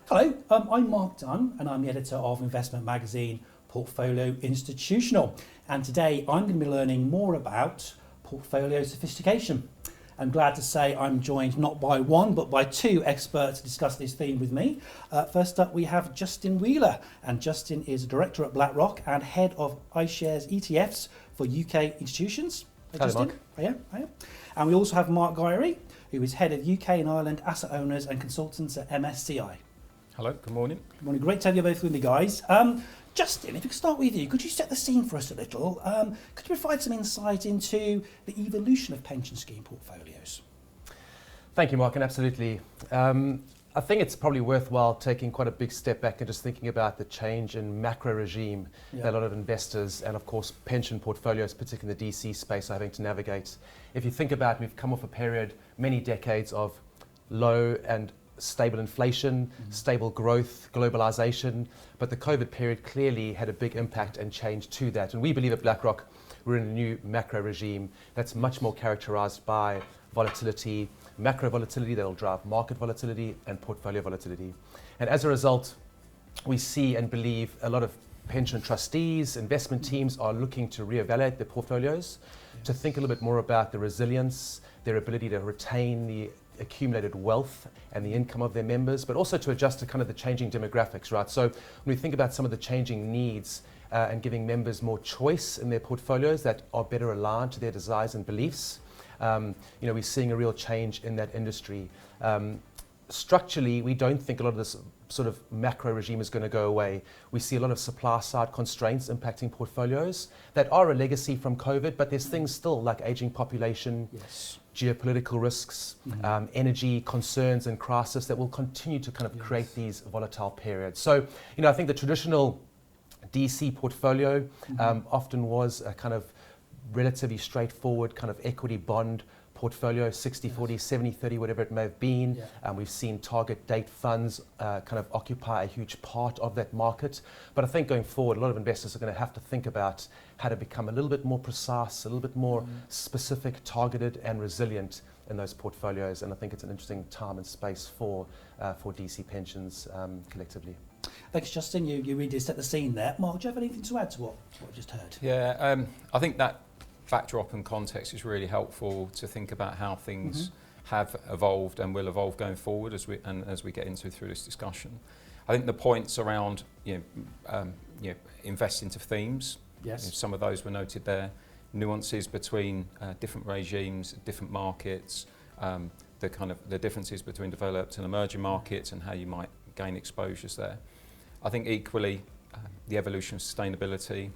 Hello, I'm Mark Dunn and I'm the editor of investment magazine Portfolio Institutional. And today I'm going to be learning more about portfolio sophistication. I'm glad to say I'm joined not by one but by two experts to discuss this theme with me. First up we have Justin Wheeler, and Justin is a director at BlackRock and head of iShares ETFs for UK institutions. Hello, Justin. Mark. Hiya. And we also have Mark Guirey, who is head of UK and Ireland asset owners and consultants at MSCI. Hello, good morning. Good morning, great to have you both with me, guys. Justin, if we could start with you, could you set the scene for us a little? Could you provide some insight into the evolution of pension scheme portfolios? Thank you, Mark, and absolutely. I think it's probably worthwhile taking quite a big step back and just thinking about the change in macro regime that a lot of investors and, of course, pension portfolios, particularly in the DC space, are having to navigate. If you think about it, we've come off a period, many decades of low and stable inflation, stable growth, globalization, but the COVID period clearly had a big impact and change to that. And we believe at BlackRock we're in a new macro regime that's much more characterized by volatility, macro volatility that will drive market volatility and portfolio volatility. And as a result, we see and believe a lot of pension trustees, investment teams are looking to reevaluate their portfolios, to think a little bit more about the resilience, their ability to retain the accumulated wealth and the income of their members, but also to adjust to kind of the changing demographics, right? So when we think about some of the changing needs and giving members more choice in their portfolios that are better aligned to their desires and beliefs, we're seeing a real change in that industry. Structurally, we don't think a lot of this sort of macro regime is going to go away. We see a lot of supply side constraints impacting portfolios that are a legacy from COVID, but there's things still like aging population, geopolitical risks, energy concerns and crisis that will continue to kind of create these volatile periods. So, I think the traditional DC portfolio often was a kind of relatively straightforward kind of equity bond portfolio, 60-40, 70-30, whatever it may have been. We've seen target date funds kind of occupy a huge part of that market. But I think going forward, a lot of investors are going to have to think about how to become a little bit more precise, a little bit more specific, targeted and resilient in those portfolios. And I think it's an interesting time and space for DC pensions collectively. Thanks, Justin. You really did set the scene there. Mark, do you have anything to add to what we just heard? Yeah, I think that backdrop and context is really helpful to think about how things have evolved and will evolve going forward as we get into through this discussion. I think the points around invest into themes. Some of those were noted there. Nuances between different regimes, different markets, the differences between developed and emerging markets and how you might gain exposures there. I think equally the evolution of sustainability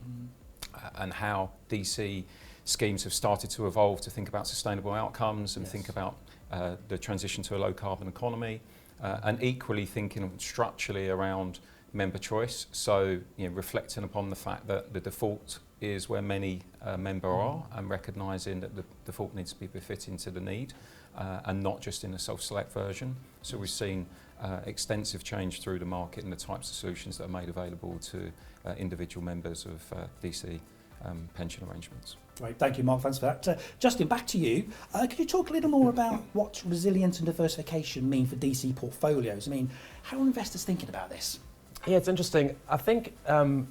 and how DC schemes have started to evolve to think about sustainable outcomes and think about the transition to a low carbon economy, and equally thinking structurally around member choice. So reflecting upon the fact that the default is where many member are, and recognising that the default needs to be befitting to the need and not just in a self-select version. So we've seen extensive change through the market and the types of solutions that are made available to individual members of DC pension arrangements. Great, thank you, Mark. Thanks for that. Justin, back to you. Could you talk a little more about what resilience and diversification mean for DC portfolios? I mean, how are investors thinking about this? Yeah, it's interesting. I think,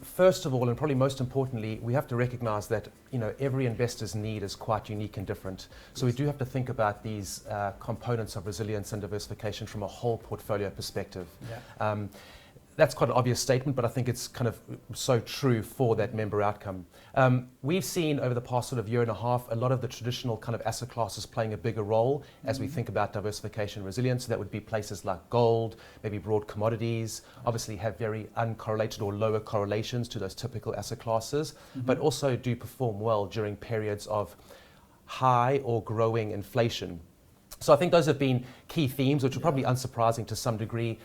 first of all, and probably most importantly, we have to recognise that every investor's need is quite unique and different. So we do have to think about these components of resilience and diversification from a whole portfolio perspective. That's quite an obvious statement, but I think it's kind of so true for that member outcome. We've seen over the past sort of year and a half, a lot of the traditional kind of asset classes playing a bigger role as we think about diversification and resilience. So that would be places like gold, maybe broad commodities, obviously have very uncorrelated or lower correlations to those typical asset classes, but also do perform well during periods of high or growing inflation. So I think those have been key themes, which are probably unsurprising to some degree.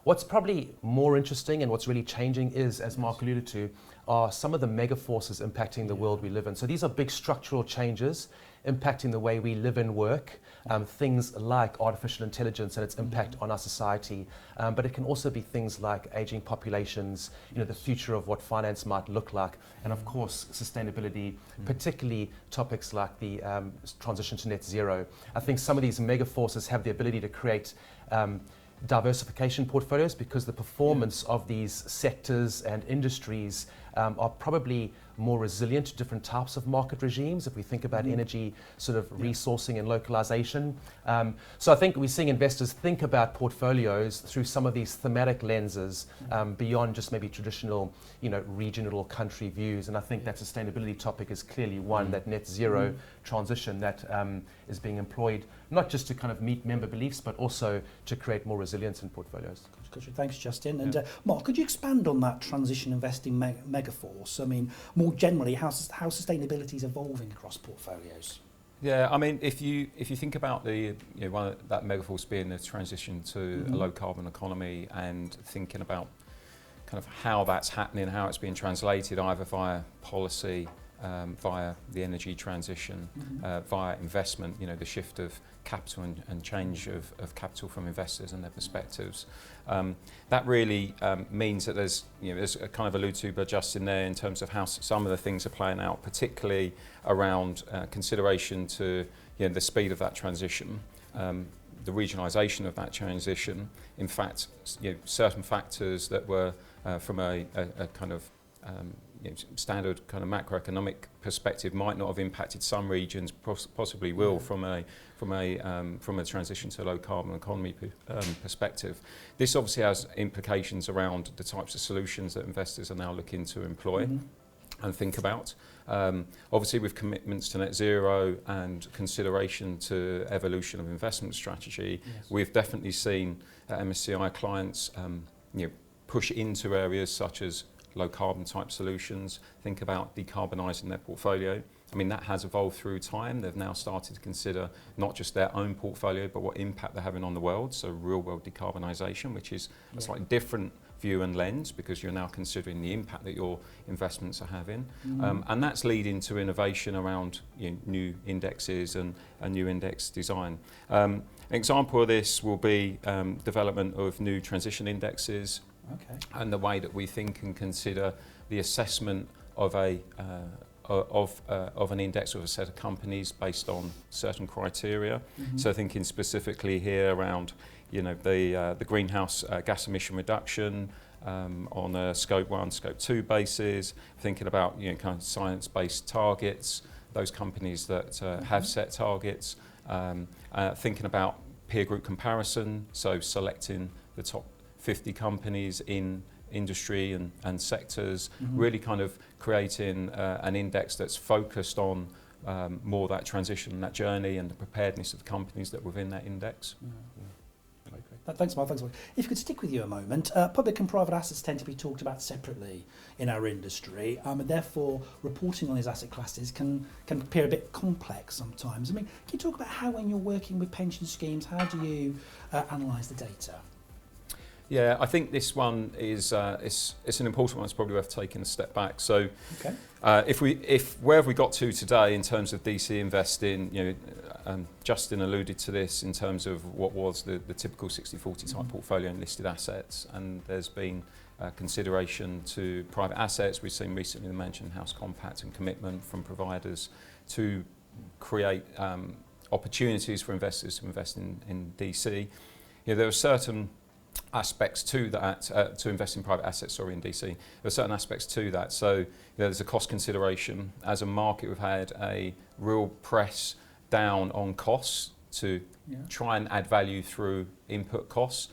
What's probably more interesting and what's really changing is, as Mark alluded to, are some of the mega forces impacting the world we live in. So these are big structural changes impacting the way we live and work, things like artificial intelligence and its impact on our society, but it can also be things like aging populations, the future of what finance might look like, and of course sustainability, particularly topics like the transition to net zero. I think some of these mega forces have the ability to create diversification portfolios, because the performance of these sectors and industries are probably more resilient to different types of market regimes if we think about energy sort of resourcing and localization. So I think we're seeing investors think about portfolios through some of these thematic lenses beyond just maybe traditional, regional or country views. And I think that sustainability topic is clearly one, that net zero transition that is being employed, not just to kind of meet member beliefs, but also to create more resilience in portfolios. Thanks, Justin. And Mark, could you expand on that transition investing megaforce? I mean, more generally, how sustainability is evolving across portfolios? Yeah, I mean, if you think about the that megaforce being the transition to a low carbon economy, and thinking about kind of how that's happening, how it's being translated either via policy, via the energy transition, via investment, the shift of capital and change of capital from investors and their perspectives. That really means that there's a kind of allude to by Justin there in terms of how some of the things are playing out, particularly around consideration to the speed of that transition, the regionalisation of that transition. In fact, certain factors that were from a kind of standard kind of macroeconomic perspective might not have impacted some regions, possibly will from a transition to a low carbon economy perspective. This obviously has implications around the types of solutions that investors are now looking to employ and think about. Obviously, with commitments to net zero and consideration to evolution of investment strategy, we've definitely seen MSCI clients push into areas such as low carbon type solutions, think about decarbonising their portfolio. I mean, that has evolved through time. They've now started to consider not just their own portfolio, but what impact they're having on the world. So real world decarbonisation, which is a slightly different view and lens, because you're now considering the impact that your investments are having. And that's leading to innovation around new indexes and new index design. An example of this will be development of new transition indexes, and the way that we think and consider the assessment of an index of a set of companies based on certain criteria. So thinking specifically here around the greenhouse gas emission reduction on a scope 1, scope 2 basis, thinking about kind of science-based targets, those companies that have set targets, thinking about peer group comparison, so selecting the top 50 companies in industry and sectors, really kind of creating an index that's focused on more that transition, that journey, and the preparedness of the companies that are within that index. Thanks, Mark. If you could stick with you a moment, public and private assets tend to be talked about separately in our industry, and therefore reporting on these asset classes can appear a bit complex sometimes. I mean, can you talk about how, when you're working with pension schemes, how do you analyse the data? Yeah, I think this one is it's an important one. It's probably worth taking a step back. So, if where have we got to today in terms of DC investing? Justin alluded to this in terms of what was the typical 60-40 type portfolio in listed assets, and there's been consideration to private assets. We've seen recently the Mansion House Compact and commitment from providers to create opportunities for investors to invest in DC. There are certain aspects to that, to invest in private assets, in DC. There are certain aspects to that. So there's a cost consideration. As a market, we've had a real press down on costs to try and add value through input costs.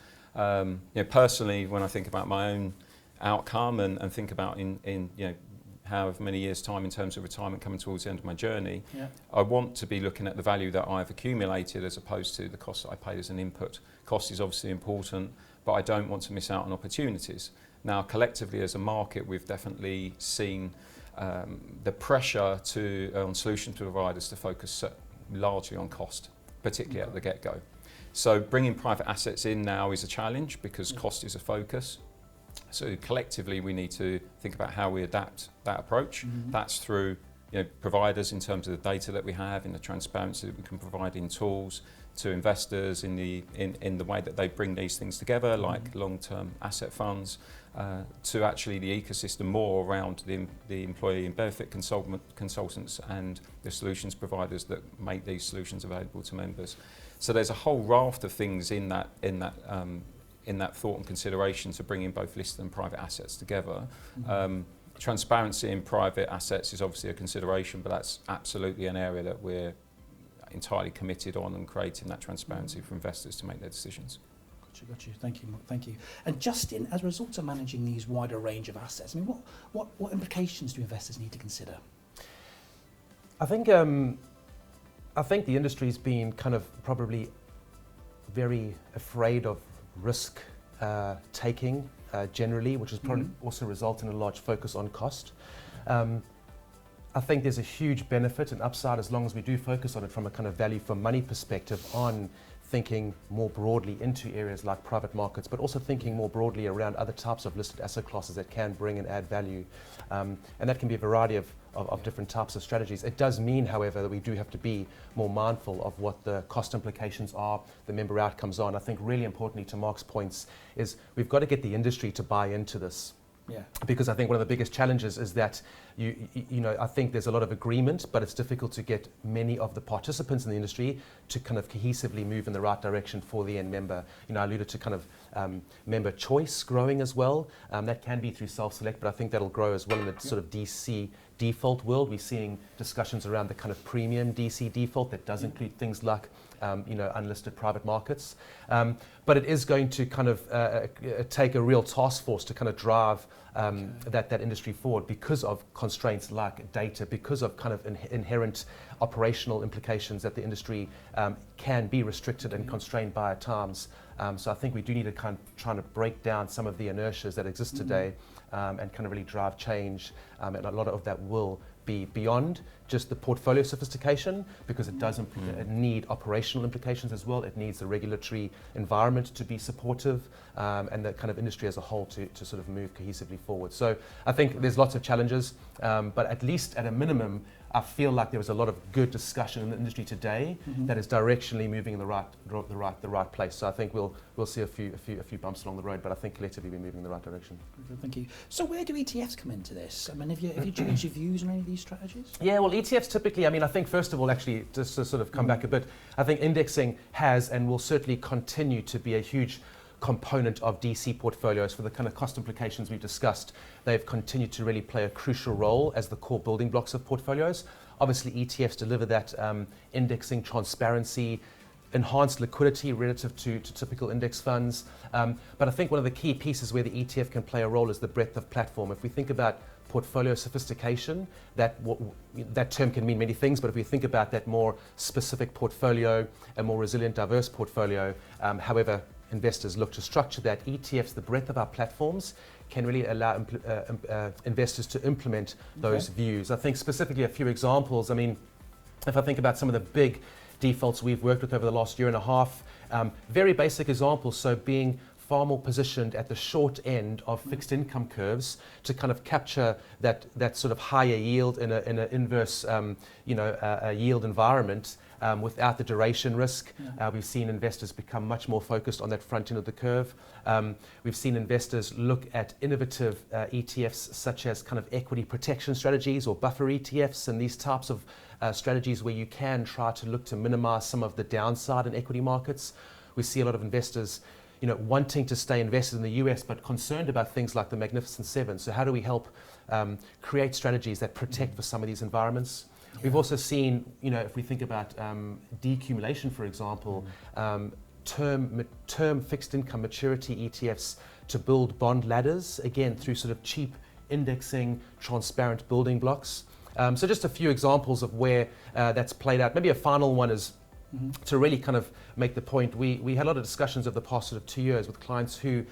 Personally, when I think about my own outcome and think about in however many years' time in terms of retirement coming towards the end of my journey, I want to be looking at the value that I've accumulated as opposed to the cost that I paid as an input. Cost is obviously important, but I don't want to miss out on opportunities. Now, collectively as a market, we've definitely seen the pressure on solution providers to focus largely on cost, particularly at the get-go. So bringing private assets in now is a challenge because cost is a focus. So collectively, we need to think about how we adapt that approach. That's through providers in terms of the data that we have, in the transparency that we can provide in tools, to investors in the way that they bring these things together, like long-term asset funds, to actually the ecosystem more around the employee and benefit consultants and the solutions providers that make these solutions available to members. So there's a whole raft of things in that in that thought and consideration to bring in both listed and private assets together. Transparency in private assets is obviously a consideration, but that's absolutely an area that we're entirely committed on, and creating that transparency for investors to make their decisions. Got you. Thank you, Mark. Thank you. And just as a result of managing these wider range of assets, I mean, what implications do investors need to consider? I think the industry's been kind of probably very afraid of risk taking generally, which has probably also resulted in a large focus on cost. I think there's a huge benefit and upside as long as we do focus on it from a kind of value for money perspective, on thinking more broadly into areas like private markets, but also thinking more broadly around other types of listed asset classes that can bring and add value. And that can be a variety of different types of strategies. It does mean, however, that we do have to be more mindful of what the cost implications are, the member outcomes are. And I think really importantly, to Mark's points, is we've got to get the industry to buy into this. Yeah. Because I think one of the biggest challenges is that I think there's a lot of agreement, but it's difficult to get many of the participants in the industry to kind of cohesively move in the right direction for the end member. I alluded to kind of member choice growing as well. That can be through self-select, but I think that'll grow as well in the sort of DC default world. We're seeing discussions around the kind of premium DC default that does include things like unlisted private markets. But it is going to kind of take a real task force to kind of drive that industry forward, because of constraints like data, because of kind of inherent operational implications that the industry can be restricted and constrained by at times. So I think we do need to kind of try to break down some of the inertias that exist today, and kind of really drive change. And a lot of that will be beyond just the portfolio sophistication, because it does need operational implications as well. It needs the regulatory environment to be supportive, and the kind of industry as a whole to sort of move cohesively forward. So I think there's lots of challenges, but at least at a minimum, I feel like there was a lot of good discussion in the industry today that is directionally moving in the right place. So I think we'll see a few bumps along the road, but I think collectively we're moving in the right direction. Thank you. So where do ETFs come into this? I mean, have you changed your views on any of these strategies? Yeah, well, ETFs typically, I think first of all, actually, just to sort of come back a bit, I think indexing has and will certainly continue to be a huge component of DC portfolios for the kind of cost implications we've discussed. They've continued to really play a crucial role as the core building blocks of portfolios. Obviously, ETFs deliver that indexing transparency, enhanced liquidity relative to typical index funds. But I think one of the key pieces where the ETF can play a role is the breadth of platform. If we think about portfolio sophistication, that term can mean many things, but if we think about that more specific portfolio, a more resilient, diverse portfolio, however investors look to structure that, ETFs, the breadth of our platforms, can really allow investors to implement those views. I think specifically a few examples. I mean, if I think about some of the big defaults we've worked with over the last year and a half, very basic examples, so being far more positioned at the short end of fixed income curves to kind of capture that sort of higher yield in an inverse a yield environment, without the duration risk. We've seen investors become much more focused on that front end of the curve. We've seen investors look at innovative ETFs such as kind of equity protection strategies or buffer ETFs, and these types of strategies where you can try to look to minimize some of the downside in equity markets. We see a lot of investors wanting to stay invested in the US, but concerned about things like the Magnificent Seven. So how do we help create strategies that protect for some of these environments? We've also seen, if we think about decumulation, for example, term fixed income maturity ETFs to build bond ladders, again, through sort of cheap indexing, transparent building blocks. So just a few examples of where that's played out. Maybe a final one is to really kind of make the point. We had a lot of discussions over the past sort of 2 years with clients who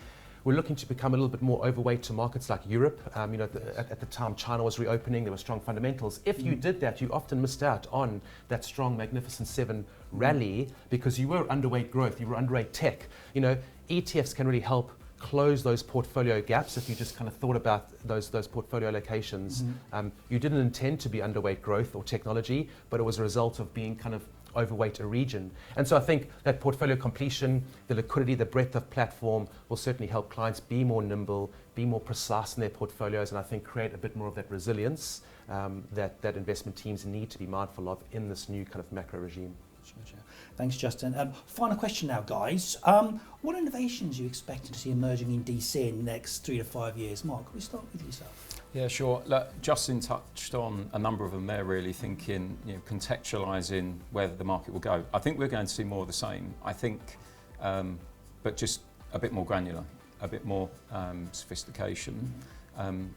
were looking to become a little bit more overweight to markets like Europe. At the time China was reopening, there were strong fundamentals. If you did that, you often missed out on that strong Magnificent Seven rally because you were underweight growth, you were underweight tech. ETFs can really help close those portfolio gaps. If you just kind of thought about those portfolio allocations, you didn't intend to be underweight growth or technology, but it was a result of being kind of overweight a region. And so I think that portfolio completion, the liquidity, the breadth of platform will certainly help clients be more nimble, be more precise in their portfolios, and I think create a bit more of that resilience that investment teams need to be mindful of in this new kind of macro regime. Gotcha. Thanks, Justin. Final question now, guys. What innovations are you expecting to see emerging in DC in the next 3 to 5 years? Mark, can we start with yourself? Yeah, sure. Look, Justin touched on a number of them there, really thinking, contextualising where the market will go. I think we're going to see more of the same. I think, but just a bit more granular, a bit more sophistication.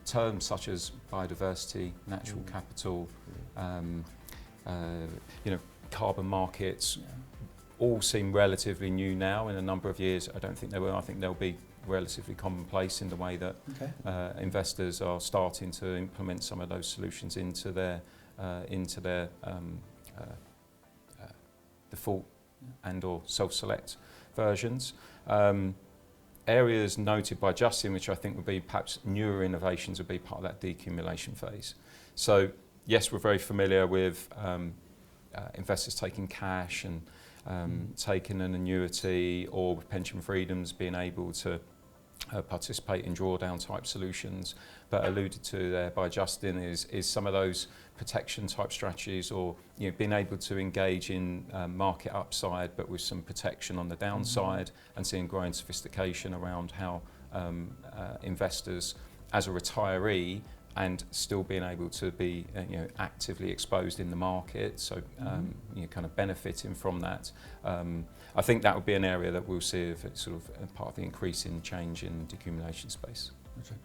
Terms such as biodiversity, natural capital, carbon markets, all seem relatively new now. In a number of years, I don't think they will. I think they'll be relatively commonplace in the way that investors are starting to implement some of those solutions into their default and or self-select versions. Areas noted by Justin, which I think would be perhaps newer innovations, would be part of that decumulation phase. So yes, we're very familiar with investors taking cash and taking an annuity, or with pension freedoms being able to participate in drawdown type solutions. But alluded to there by Justin is some of those protection type strategies, or being able to engage in market upside but with some protection on the downside, and seeing growing sophistication around how investors as a retiree and still being able to be actively exposed in the market, so kind of benefiting from that. I think that would be an area that we'll see if it's sort of part of the increase in change in decumulation space.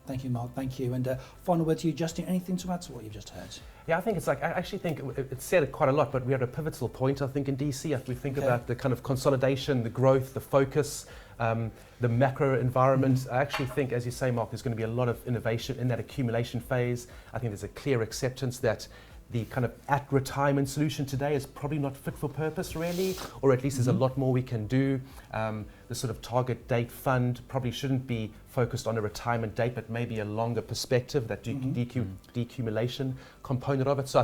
Thank you, Mark. Thank you. And final word to you, Justin. Anything to add to what you've just heard? Yeah, I think it's like, I actually think it's said it quite a lot, but we're at a pivotal point, I think, in DC. If we think about the kind of consolidation, the growth, the focus, the macro environment. I actually think, as you say, Mark, there's going to be a lot of innovation in that accumulation phase. I think there's a clear acceptance that the kind of at-retirement solution today is probably not fit for purpose, really, or at least there's a lot more we can do. The sort of target date fund probably shouldn't be focused on a retirement date, but maybe a longer perspective, that decumulation component of it. So I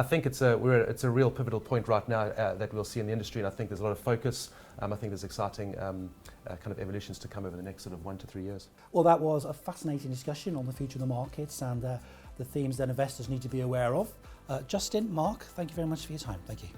think it's a real pivotal point right now that we'll see in the industry, and I think there's a lot of focus. I think there's exciting kind of evolutions to come over the next sort of 1 to 3 years. Well, that was a fascinating discussion on the future of the markets and the themes that investors need to be aware of. Justin, Mark, thank you very much for your time. Thank you.